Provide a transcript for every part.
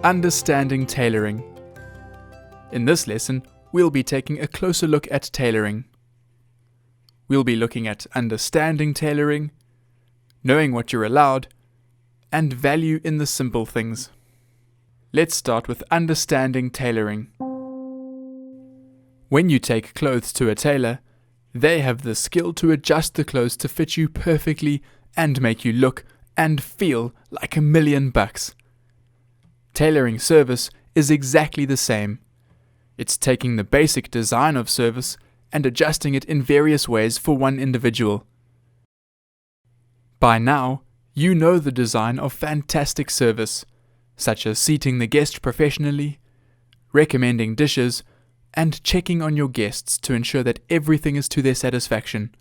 Understanding tailoring. In this lesson, we'll be taking a closer look at tailoring. We'll be looking at understanding tailoring, knowing what you're allowed, and value in the simple things. Let's start with understanding tailoring. When you take clothes to a tailor, they have the skill to adjust the clothes to fit you perfectly and make you look and feel like $1,000,000. Tailoring service is exactly the same. It's taking the basic design of service and adjusting it in various ways for one individual. By now, you know the design of fantastic service, such as seating the guest professionally, recommending dishes, and checking on your guests to ensure that everything is to their satisfaction.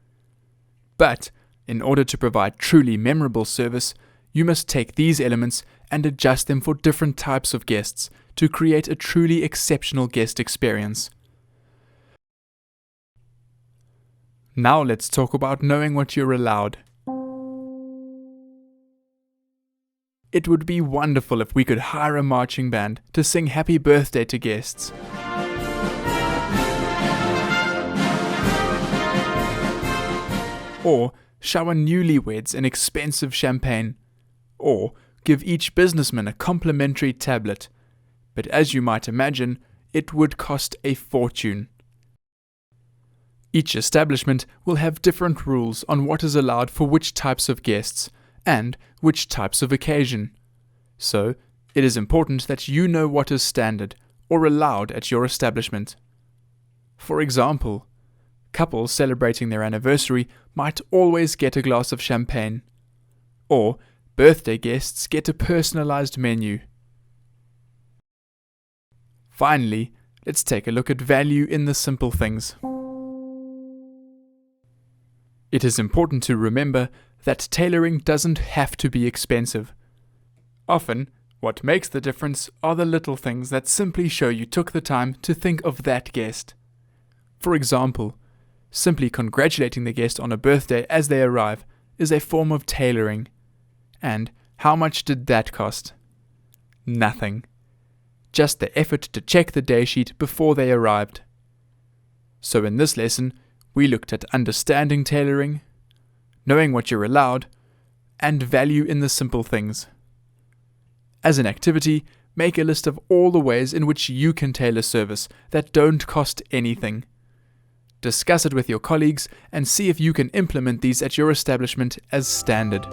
But, in order to provide truly memorable service, you must take these elements and adjust them for different types of guests to create a truly exceptional guest experience. Now let's talk about knowing what you're allowed. It would be wonderful if we could hire a marching band to sing happy birthday to guests. Or shower newlyweds an expensive champagne. Or give each businessman a complimentary tablet. But as you might imagine, it would cost a fortune. Each establishment will have different rules on what is allowed for which types of guests and which types of occasion. So, it is important that you know what is standard or allowed at your establishment. For example, couples celebrating their anniversary might always get a glass of champagne, or birthday guests get a personalized menu. Finally, let's take a look at value in the simple things. It is important to remember that tailoring doesn't have to be expensive. Often, what makes the difference are the little things that simply show you took the time to think of that guest. For example, simply congratulating the guest on a birthday as they arrive is a form of tailoring. And how much did that cost? Nothing. Just the effort to check the day sheet before they arrived. So in this lesson, we looked at understanding tailoring, knowing what you're allowed, and value in the simple things. As an activity, make a list of all the ways in which you can tailor service that don't cost anything. Discuss it with your colleagues and see if you can implement these at your establishment as standard.